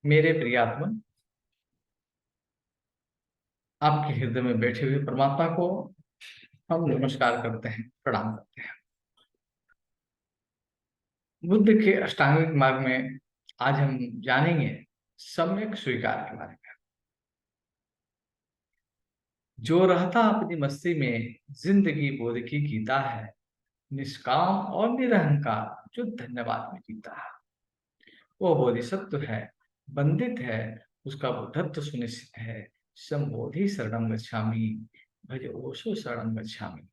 मेरे प्रियात्मा, आपके हृदय में बैठे हुए परमात्मा को हम नमस्कार करते हैं, प्रणाम करते हैं। बुद्ध के अष्टांगिक मार्ग में आज हम जानेंगे सम्यक स्वीकार के बारे में। जो रहता अपनी मस्ती में जिंदगी बोध की गीता है, निष्काम और निरहंकार जो धन्यवाद में जीता है, वो बोधिसत्व है, बंदित है, उसका बुद्धत्व सुनिश्चित है। संबोधि शरणं गच्छामि, भज ओशो शरणं गच्छामि।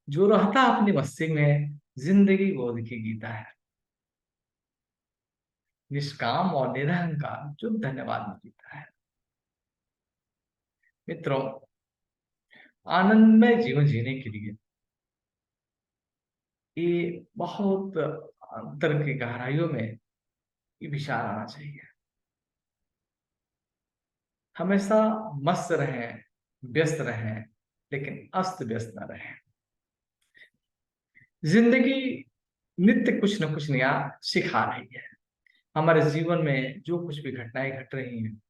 जो रहता अपनी मस्ती में जिंदगी बोध की गीता है, निष्काम और निरहंकार जो धन्यवाद में जीता है। मित्रों, आनंदमय जीवन जीने के लिए ये बहुत अंतर की गहराइयों में ये विचार आना चाहिए। हमेशा मस्त रहें, व्यस्त रहें, लेकिन अस्त व्यस्त न रहें। जिंदगी नित्य कुछ न कुछ नया सिखा रही है। हमारे जीवन में जो कुछ भी घटनाएं घट रही हैं,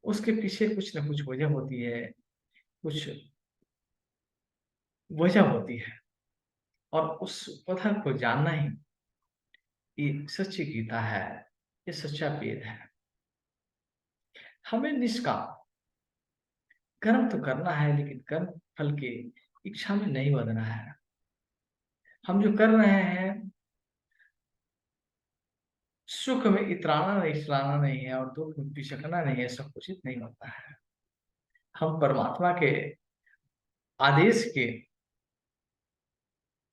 उसके पीछे कुछ न कुछ वजह होती है, कुछ वजह होती है, और उस वजह को जानना ही ये सच्ची गीता है, ये सच्चा वेद है। हमें निष्काम कर्म तो करना है, लेकिन कर्म फल की इच्छा में नहीं बदना है। हम जो कर रहे हैं, सुख में इतराना नहीं, इतराना नहीं है, और दुख में पिछकना नहीं है, सब उचित नहीं होता है। हम परमात्मा के आदेश के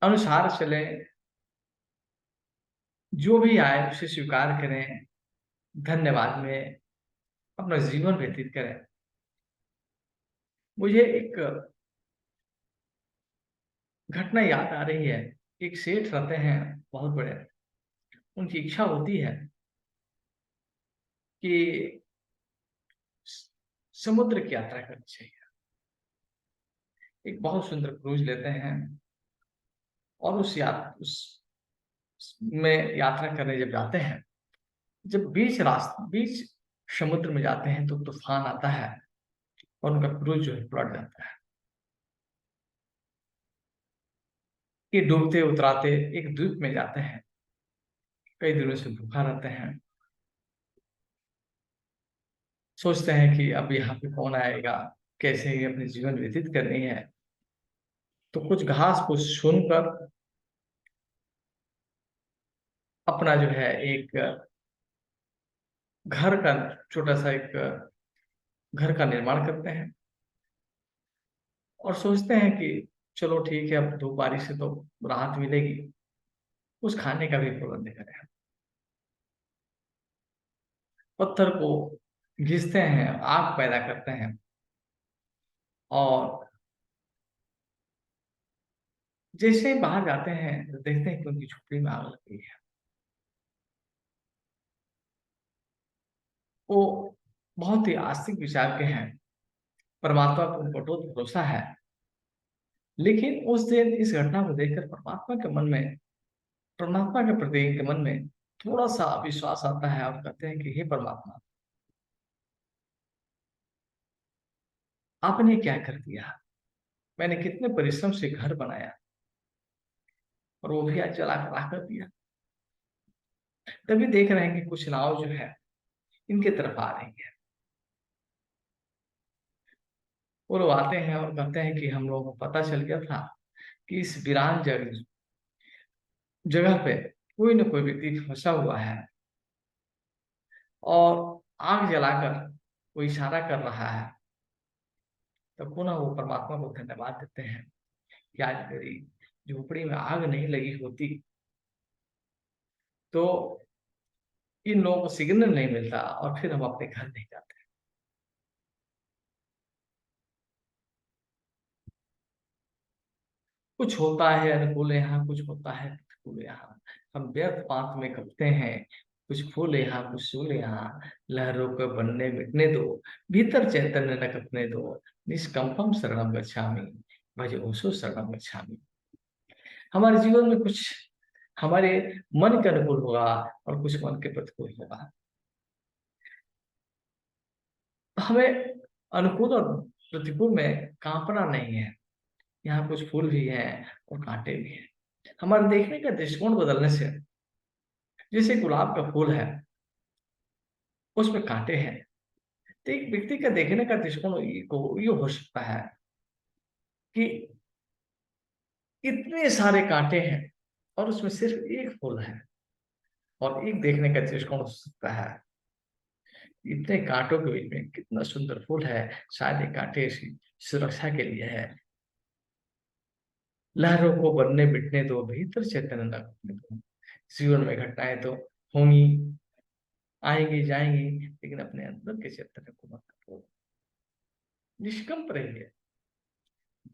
अनुसार चले, जो भी आए उसे स्वीकार करें, धन्यवाद में अपना जीवन व्यतीत करें। मुझे एक घटना याद आ रही है। एक सेठ रहते हैं, बहुत बड़े। उनकी इच्छा होती है कि समुद्र की यात्रा करनी चाहिए। एक बहुत सुंदर क्रूज लेते हैं, और उस में यात्रा करने जब जाते हैं, जब बीच समुद्र में जाते हैं, तो तूफान आता है और उनका क्रूज जो है पलट जाता है। ये डूबते उतराते एक द्वीप में जाते हैं, कई दिनों से भूखा रहते हैं। सोचते हैं कि अब यहाँ पे कौन आएगा, कैसे ही अपनी जीवन व्यतीत करनी है। तो कुछ घास फूस सुनकर अपना जो है एक घर का छोटा सा एक घर का निर्माण करते हैं, और सोचते हैं कि चलो ठीक है, अब धूप बारिश से तो राहत मिलेगी, कुछ खाने का भी प्रबंध करें। पत्थर को घिसते हैं, आग पैदा करते हैं, और जैसे ही बाहर जाते हैं तो देखते हैं कि उनकी झोपड़ी में आग लग गई है। वो बहुत ही आस्तिक विचार के हैं, परमात्मा पर उनको अटूट भरोसा है। लेकिन उस दिन इस घटना को देखकर परमात्मा के प्रति इनके मन में थोड़ा सा विश्वास आता है, और कहते हैं कि हे परमात्मा, आपने क्या कर दिया। मैंने कितने परिश्रम से घर बनाया, और वो भी आज जला कर राख कर दिया। तभी देख रहे हैं कि कुछ नाव जो है इनके तरफ आ रही है। वो लोग आते हैं और कहते हैं कि हम लोगों को पता चल गया था कि इस वीरान जगह पे कोई न कोई व्यक्ति फंसा हुआ है, और आग जलाकर वो इशारा कर रहा है। तब पुनः वो परमात्मा को धन्यवाद देते हैं कि आज मेरी झोपड़ी में आग नहीं लगी होती तो इन लोगों को सिग्नल नहीं मिलता, और फिर हम अपने घर नहीं जाते। कुछ होता है अनुकूल यहाँ, कुछ होता है प्रतिकूल यहाँ। हम व्यर्थ पात में कपते हैं, कुछ फूल यहाँ, कुछ फूल यहाँ। लहरों को बनने मिटने दो, भीतर चैतन्य न कपने दो। निष्कंपम शरणम गच्छामि, भज ओशो शरणम गच्छामि। हमारे जीवन में कुछ हमारे मन के अनुकूल होगा और कुछ मन के प्रतिकूल होगा। हमें अनुकूल और प्रतिकूल में कांपना नहीं है। यहाँ कुछ फूल भी हैं और कांटे भी हैं। हमारे देखने का दृष्टिकोण बदलने से, जैसे गुलाब का फूल है, उसमें कांटे हैं, तो एक व्यक्ति का देखने का दृष्टिकोण ये हो सकता है कि इतने सारे कांटे हैं और उसमें सिर्फ एक फूल है, और एक देखने का दृष्टिकोण हो सकता है इतने कांटों के बीच में कितना सुंदर फूल है, शायद ये कांटे इसकी सुरक्षा के लिए है। लहरों को बनने मिटने दो, भीतर चैतन्य न घटने दो। जीवन में घटनाएं तो होंगी, आएंगी जाएंगी, लेकिन अपने अंदर के चैतन्य को मत खो। निष्कंप रहिए।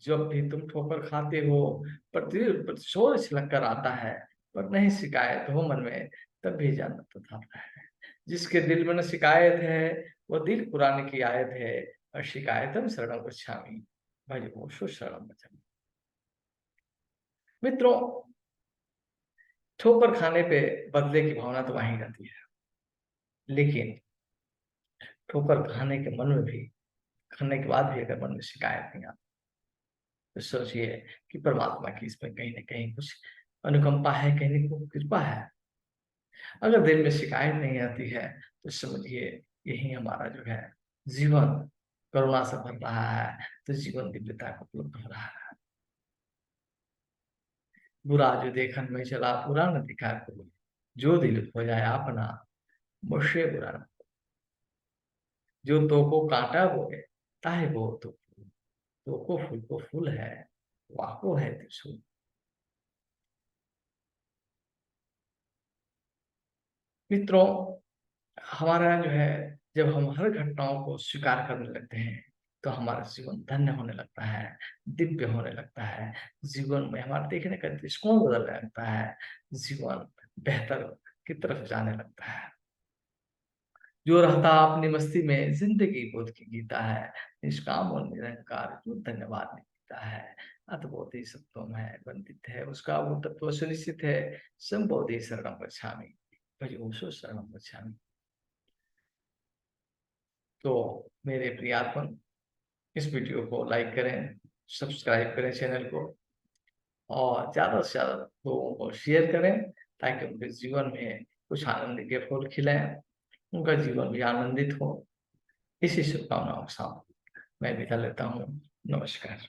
जब भी तुम ठोकर खाते हो, प्रतिशोध छिलक कर आता है, पर नहीं शिकायत हो मन में, तब भी जानना तथाता है। जिसके दिल में न शिकायत है, वह दिल पुराने की आयत है, और शिकायतम शरणम गच्छामि, भज घोषो शरणम गच्छामि। मित्रों, ठोकर खाने पे बदले की भावना तो वहीं रहती है, लेकिन ठोकर खाने के मन में भी, खाने के बाद भी अगर मन में शिकायत नहीं आती, तो सोचिए कि परमात्मा की इसमें कहीं ना कहीं कुछ अनुकंपा है, कहीं ना कहीं कृपा है। अगर दिल में शिकायत नहीं आती है, तो समझिए यही हमारा जो है जीवन करुणा से भर रहा है, तो जीवन दिव्यता को उपलब्ध हो रहा है। बुरा जो देखन में चला, बुरा न दिखा कोई, जो दिल हो जाए अपना, मुझसे बुरा न। जो तो को कांटा बोए, ताहे वो तो को फूल को फूल है, वाको है त्रिशूल। मित्रों, हमारा जो है, जब हम हर घटनाओं को स्वीकार करने लगते हैं, तो हमारा जीवन धन्य होने लगता है, दिव्य होने लगता है। जीवन में हमारा देखने का दृष्टिकोण बदलने लगता है, जीवन बेहतर की तरफ जाने लगता है। जो रहता अपनी मस्ती में, जिंदगी बोध की गीता है, निष्काम और निरंकार जो धन्यवाद नहीं देता है। अतबोधि सत्वम है, वंदित है, उसका वो तत्व सुनिश्चित है। संबोधि शरणम गच्छामि, भजोषो शरणम गच्छामि। तो मेरे प्रियात्मन, इस वीडियो को लाइक करें, सब्सक्राइब करें चैनल को, और ज्यादा से ज्यादा लोगों को शेयर करें, ताकि उनके जीवन में कुछ आनंद के फूल खिलें, उनका जीवन भी आनंदित हो। इसी शुभकामनाओं के साथ मैं विदा लेता हूँ। नमस्कार।